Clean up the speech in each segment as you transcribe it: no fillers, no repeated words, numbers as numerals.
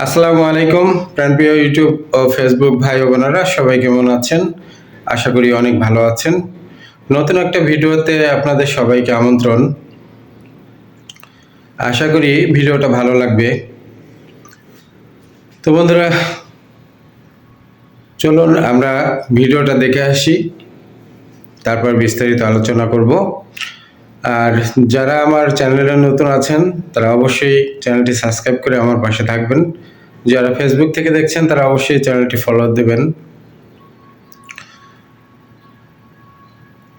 আসসালামু আলাইকুম প্রাণপ্রিয় ইউটিউব ও ফেসবুক ভাই ও বোনেরা, সবাই কেমন আছেন? আশা করি অনেক ভালো আছেন। নতুন একটা ভিডিওতে আপনাদের সবাইকে আমন্ত্রণ। আশা করি ভিডিওটা ভালো লাগবে। তো বন্ধুরা, চলুন আমরা ভিডিওটা দেখে আসি, তারপর বিস্তারিত আলোচনা করব। আর যারা আমার চ্যানেলে নতুন আছেন তারা অবশ্যই চ্যানেলটি সাবস্ক্রাইব করে আমার পাশে থাকবেন। যারা ফেসবুক থেকে দেখছেন তারা অবশ্যই চ্যানেলটি ফলো দেবেন।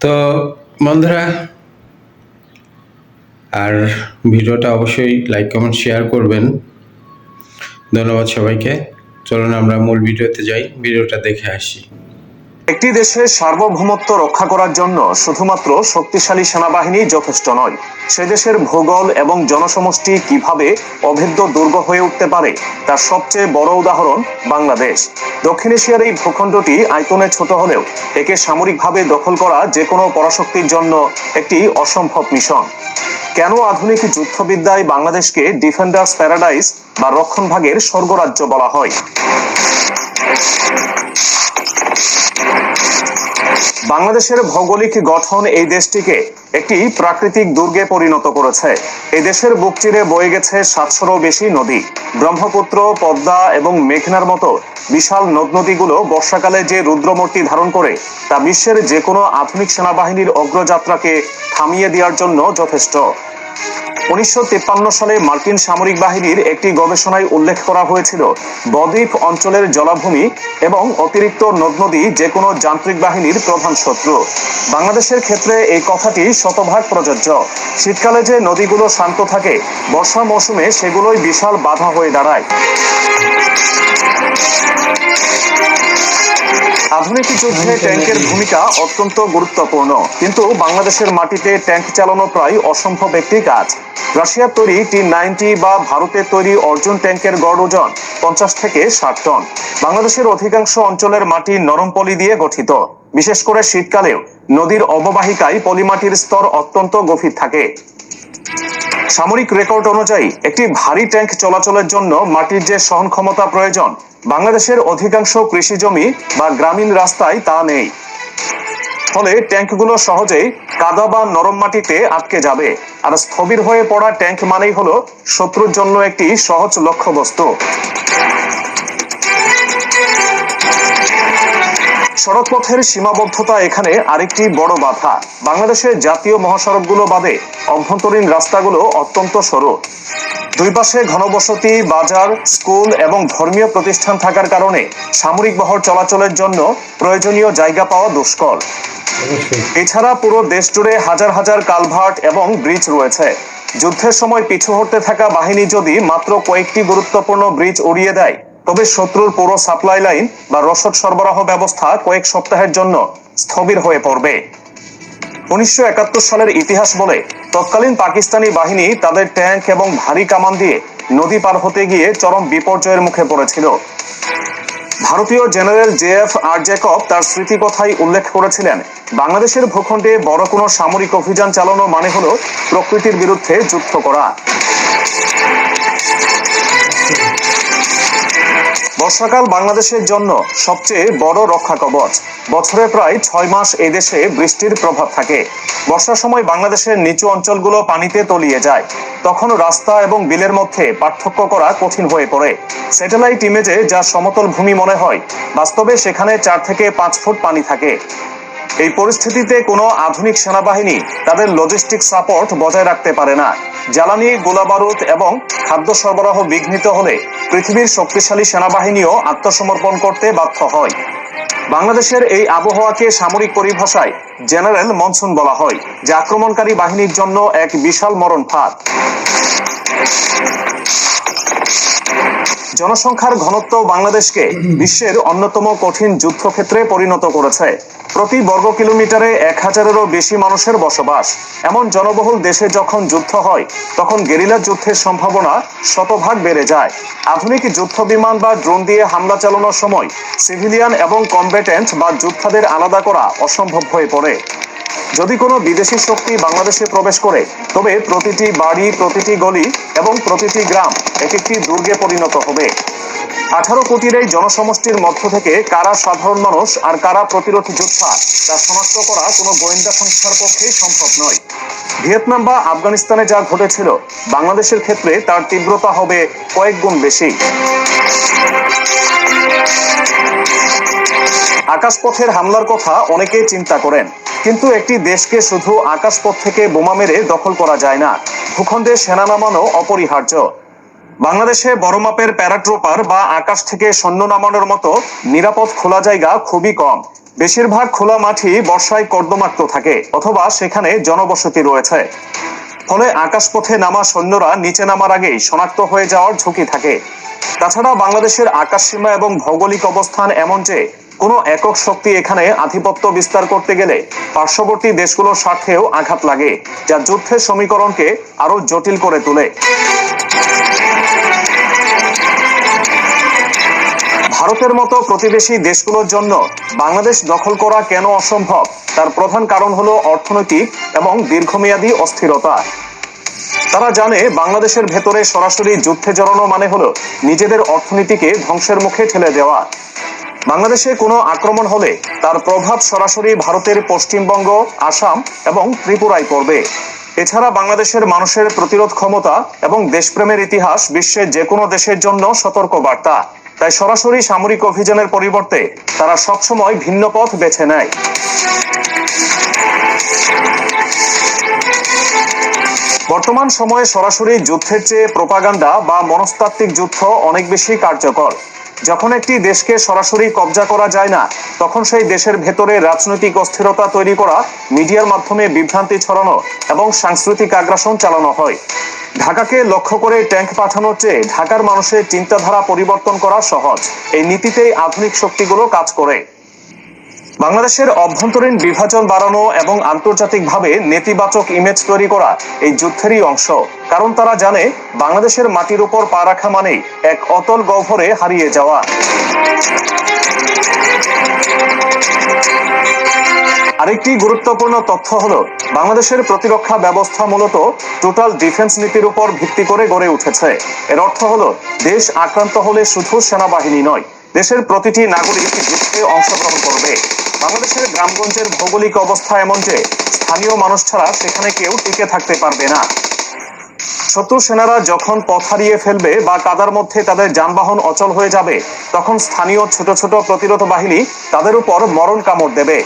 তো বন্ধুরা, আর ভিডিওটা অবশ্যই লাইক কমেন্ট শেয়ার করবেন। ধন্যবাদ সবাইকে। চলুন আমরা মূল ভিডিওতে যাই, ভিডিওটা দেখে আসি। একটি দেশের সার্বভৌমত্ব রক্ষা করার জন্য শুধুমাত্র শক্তিশালী সেনাবাহিনী যথেষ্ট নয়। সে দেশের ভূগোল এবং জনসমষ্টি কিভাবে অভেদ্য দুর্গ হয়ে উঠতে পারে তার সবচেয়ে বড় উদাহরণ বাংলাদেশ। দক্ষিণ এশিয়ার এই ভূখণ্ডটি আয়তনে ছোট হলেও একে সামরিকভাবে দখল করা যে কোনো পরাশক্তির জন্য একটি অসম্ভব মিশন। কেন আধুনিক যুদ্ধবিদ্যায় বাংলাদেশকে ডিফেন্ডার্স প্যারাডাইস বা রক্ষণভাগের স্বর্গরাজ্য বলা হয়? বাংলাদেশের ভৌগোলিক গঠন এই দেশটিকে একটি প্রাকৃতিক দুর্গে পরিণত করেছে। এই দেশের বুক চিরে বয়ে গেছে 700-রও বেশি নদী। ব্রহ্মপুত্র, পদ্মা এবং মেঘনার মতো বিশাল নদ নদীগুলো বর্ষাকালে যে রুদ্রমূর্তি ধারণ করে তা বিশ্বের যে কোনো আধুনিক সেনাবাহিনীর অগ্রযাত্রাকে থামিয়ে দেওয়ার জন্য যথেষ্ট। 1953 সালে মার্কিন সামরিক বাহিনীর একটি গবেষণায় উল্লেখ করা হয়েছিল, বদ্বীপ অঞ্চলের জলাভূমি এবং অতিরিক্ত নদ নদী যে কোনো যান্ত্রিক বাহিনীর প্রধান শত্রু। বাংলাদেশের ক্ষেত্রে এই কথাটি শতভাগ প্রযোজ্য। শীতকালে যে নদীগুলো শান্ত থাকে, বর্ষা মৌসুমে সেগুলোই বিশাল বাধা হয়ে দাঁড়ায়। আধুনিক যুদ্ধে ট্যাঙ্কের ভূমিকা অত্যন্ত গুরুত্বপূর্ণ, কিন্তু বাংলাদেশের মাটিতে ট্যাঙ্ক চালানো প্রায় অসম্ভব একটি কাজ। রাশিয়ার তৈরি T-90 বা ভারতের তৈরি অর্জুন ট্যাঙ্কের গড় ওজন 50 থেকে 60 টন। বাংলাদেশের অধিকাংশ অঞ্চলের মাটি নরম পলি দিয়ে গঠিত। বিশেষ করে শীতকালেও নদীর অববাহিকায় পলিমাটির স্তর অত্যন্ত গভীর থাকে। সামরিক রেকর্ড অনুযায়ী একটি ভারী ট্যাঙ্ক চলাচলের জন্য মাটির যে সহন ক্ষমতা প্রয়োজন, বাংলাদেশের অধিকাংশ কৃষি জমি বা গ্রামীণ রাস্তায় তা নেই। ফলে ট্যাঙ্কগুলো সহজেই কাদা বা নরম মাটিতে আটকে যাবে। আর স্থবির হয়ে পড়া ট্যাঙ্ক মানেই হলো শত্রুর জন্য একটি সহজ লক্ষ্যবস্তু। সড়কপথের সীমাবদ্ধতা এখানে আরেকটি বড় বাধা। বাংলাদেশের জাতীয় মহাসড়কগুলো বাদে অভ্যন্তরীণ রাস্তাগুলো অত্যন্ত সরু। দুই পাশে ঘনবসতি, বাজার, স্কুল এবং ধর্মীয় প্রতিষ্ঠান থাকার কারণে সামরিক বহর চলাচলের জন্য প্রয়োজনীয় জায়গা পাওয়া দুষ্কর। এছাড়া পুরো দেশ জুড়ে হাজার হাজার কালভার্ট এবং ব্রিজ রয়েছে। যুদ্ধের সময় পিছু হটতে থাকা বাহিনী যদি মাত্র কয়েকটি গুরুত্বপূর্ণ ব্রিজ উড়িয়ে দেয়, তবে শত্রুর পুরো সাপ্লাই লাইন বা রসদ সরবরাহ ব্যবস্থা কয়েক সপ্তাহের জন্য স্থবির হয়ে পড়বে। 1971 সালের ইতিহাস বলে তৎকালীন পাকিস্তানি বাহিনী তাদের ট্যাঙ্ক এবং ভারী কামান দিয়ে নদী পার হতে গিয়ে চরম বিপর্যয়ের মুখে পড়েছিল। ভারতীয় জেনারেল JFR জ্যাকব তার স্মৃতিকথায় উল্লেখ করেছিলেন, বাংলাদেশের ভূখণ্ডে বড় কোনো সামরিক অভিযান চালানো মানে হলো প্রকৃতির বিরুদ্ধে যুদ্ধ করা। বর্ষাকাল বাংলাদেশের জন্য সবচেয়ে বড় রক্ষা কবচ। বছরে প্রায় 6 মাস এই দেশে বৃষ্টির প্রভাব থাকে। বর্ষার সময় বাংলাদেশের নিচু অঞ্চলগুলো পানিতে তলিয়ে যায়। তখন রাস্তা এবং বিলের মধ্যে পার্থক্য করা কঠিন হয়ে পড়ে। স্যাটেলাইট ইমেজে যা সমতল ভূমি মনে হয়, বাস্তবে সেখানে 4 থেকে 5 ফুট পানি থাকে। এই পরিস্থিতিতে কোনো আধুনিক সেনাবাহিনী তাদের লজিস্টিক সাপোর্ট বজায় রাখতে পারে না। জ্বালানি, গোলাবারুদ এবং খাদ্য সরবরাহ বিঘ্নিত হলে পৃথিবীর শক্তিশালী সেনাবাহিনীও আত্মসমর্পণ করতে বাধ্য হয়। বাংলাদেশের এই আবহাওয়াকে সামরিক পরিভাষায় জেনারেল মনসুন বলা হয়, যা আক্রমণকারী বাহিনীর জন্য এক বিশাল মরণ ফাঁদ। জনসংখ্যার ঘনত্ব বাংলাদেশকে বিশ্বের অন্যতম কঠিন যুদ্ধক্ষেত্রে পরিণত করেছে। প্রতি বর্গ কিলোমিটারে 1000-এরও বেশি মানুষের বসবাস। এমন জনবহুল দেশে যখন যুদ্ধ হয়, তখন গেরিলা যুদ্ধের সম্ভাবনা শতভাগ বেড়ে যায়। আধুনিক যুদ্ধ বিমান বা ড্রোন দিয়ে হামলা চালানোর সময় সিভিলিয়ান এবং কমব্যাটেন্ট বা যোদ্ধাদের আলাদা করা অসম্ভব হয়ে পড়ে। যদি কোনো বিদেশি শক্তি বাংলাদেশে প্রবেশ করে তবে প্রতিটি বাড়ি, প্রতিটি গলি এবং প্রতিটি গ্রাম এক একটি দুর্গে পরিণত হবে। 18 কোটির এই জনসমষ্টির মধ্য থেকে কারা সাধারণ মানুষ আর কারা প্রতিরোধী যোদ্ধা তা শনাক্ত করা কোনো গোয়েন্দা সংস্থার পক্ষেই সম্ভব নয়। ভিয়েতনাম বা আফগানিস্তানে যা ঘটেছিল, বাংলাদেশের ক্ষেত্রে তার তীব্রতা হবে কয়েক গুণ বেশি। আকাশপথের হামলার কথা অনেকেই চিন্তা করেন, কিন্তু একটি দেশকে শুধু আকাশপথ থেকে বোমা মেরে দখল করা যায় না, ভূখণ্ডে সেনা নামানো অপরিহার্য। বাংলাদেশে বড় মাপের প্যারাট্রুপার বা আকাশ থেকে সৈন্য নামানোর মতো নিরাপদ খোলা জায়গা খুবই কম। বেশিরভাগ খোলা মাঠই বর্ষায় কর্দমাক্ত থাকে অথবা সেখানে জনবসতি রয়েছে। ফলে আকাশপথে নামা সৈন্যরা নিচে নামার আগেই শনাক্ত হয়ে যাওয়ার ঝুঁকি থাকে। তাছাড়া বাংলাদেশের আকাশসীমা এবং ভৌগোলিক অবস্থান এমন যে কোনো একক শক্তি এখানে আধিপত্য বিস্তার করতে গেলে পার্শ্ববর্তী দেশগুলোর স্বার্থেও আঘাত লাগে, যা যুদ্ধের সমীকরণকে আরো জটিল করে তোলে। ভারতের মতো প্রতিবেশী দেশগুলোর জন্য বাংলাদেশ দখল করা কেন অসম্ভব, তার প্রধান কারণ হলো অর্থনৈতিক এবং দীর্ঘমেয়াদী অস্থিরতা। তারা জানে বাংলাদেশের ভেতরে সরাসরি যুদ্ধে জড়ানো মানে হলো নিজেদের অর্থনীতিকে ধ্বংসের মুখে ঠেলে দেওয়া। বাংলাদেশে কোনো আক্রমণ হলে তার প্রভাব সরাসরি ভারতের পশ্চিমবঙ্গ, আসাম এবং ত্রিপুরায় পড়বে। এছাড়া বাংলাদেশের মানুষের প্রতিরোধ ক্ষমতা এবং দেশপ্রেমের ইতিহাস বিশ্বের যে কোনো দেশের জন্য সতর্ক বার্তা। তাই সরাসরি সামরিক অভিযানের পরিবর্তে তারা সবসময় ভিন্ন পথ বেছে নেয়। বর্তমান সময়ে সরাসরি যুদ্ধের চেয়ে প্রোপাগান্ডা বা মনস্তাত্ত্বিক যুদ্ধ অনেক বেশি কার্যকর। যখন একটি দেশকে সরাসরি কব্জা করা যায় না, তখন সেই দেশের ভেতরে রাজনৈতিক অস্থিরতা তৈরি করা, মিডিয়ার মাধ্যমে বিভ্রান্তি ছড়ানো এবং সাংস্কৃতিক আগ্রাসন চালানো হয়। ঢাকাকে লক্ষ্য করে ট্যাঙ্ক পাঠানোর চেয়ে ঢাকার মানুষের চিন্তাধারা পরিবর্তন করা সহজ। এই নীতিতেই আধুনিক শক্তিগুলো কাজ করে। বাংলাদেশের অভ্যন্তরীণ বিভাজন বাড়ানো এবং আন্তর্জাতিকভাবে নেতিবাচক ইমেজ তৈরি করা এই যুদ্ধেরই অংশ। কারণ তারা জানে বাংলাদেশের মাটির উপর পা রাখা মানেই এক অতল গহ্বরে হারিয়ে যাওয়া। আরেকটি গুরুত্বপূর্ণ তথ্য হলো বাংলাদেশের প্রতিরক্ষা ব্যবস্থা মূলত টোটাল ডিফেন্স নীতির উপর ভিত্তি করে গড়ে উঠেছে। এর অর্থ হলো দেশ আক্রান্ত হলে শুধু সেনাবাহিনী নয়, দেশের প্রতিটি নাগরিক যুদ্ধে অংশগ্রহণ করবে। বাংলাদেশের গ্রামগঞ্জের ভৌগোলিক অবস্থা এমন যে স্থানীয় মানুষ ছাড়া সেখানে কেউ টিকে থাকতে পারবে না। শত্রু সেনারা যখন পথ হারিয়ে ফেলবে বা কাদার মধ্যে তাদের যানবাহন অচল হয়ে যাবে, তখন স্থানীয় ছোট ছোট প্রতিরোধ বাহিনী তাদের উপর মরণ কামড় দেবে।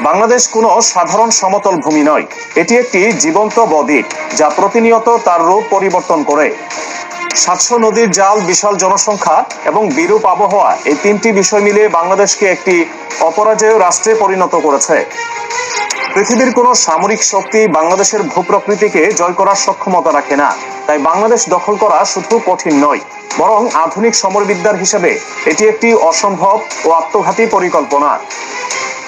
বাংলাদেশ কোনো সাধারণ সমতল ভূমি নয়, এটি একটি জীবন্ত বদ্বীপ যা প্রতিনিয়ত তার রূপ পরিবর্তন করে। 700 নদীর জাল, বিশাল জনসংখ্যা এবং বিরূপ আবহাওয়া, এই তিনটি বিষয় মিলে বাংলাদেশকে একটি অপরাজেয় রাষ্ট্রে পরিণত করেছে। পৃথিবীর কোনো সামরিক শক্তি বাংলাদেশের ভূপ্রকৃতিকে জয় করার সক্ষমতা রাখে না। তাই বাংলাদেশ দখল করা শুধু কঠিন নয়, বরং আধুনিক সমরবিদ্যার হিসেবে এটি একটি অসম্ভব ও আত্মঘাতী পরিকল্পনা।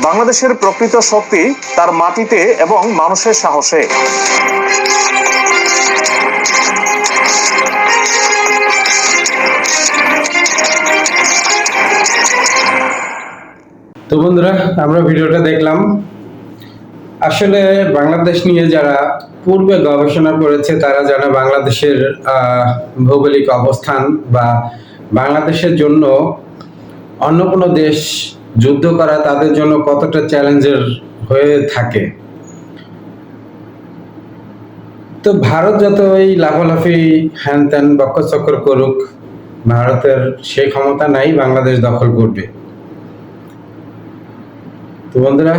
বাংলাদেশের প্রকৃত শক্তি তার মাটিতে এবং মানুষের সাহসে। তো বন্ধুরা, আমরা ভিডিওটা দেখলাম। আসলে বাংলাদেশ নিয়ে যারা পূর্বে গবেষণা করেছে তারা জানে বাংলাদেশের ভৌগোলিক অবস্থান বা বাংলাদেশের জন্য অন্য কোনো দেশ যুদ্ধ করা তাদের জন্য কতটা চ্যালেঞ্জের হয়ে থাকে। তো ভারত যত এই লাফালাফি হ্যান ত্যান বক্করচক্কর করুক, ভারতের সেই ক্ষমতা নাই বাংলাদেশ দখল করবে। তো বন্ধুরা,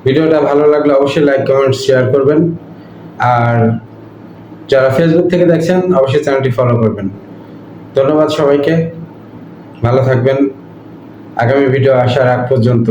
ভিডিওটা ভালো লাগলে অবশ্যই লাইক, কমেন্ট, শেয়ার করবেন। আর যারা ফেসবুক থেকে দেখছেন অবশ্যই চ্যানেলটি ফলো করবেন। ধন্যবাদ সবাইকে, ভালো থাকবেন। আগামী ভিডিও আসার আগ পর্যন্ত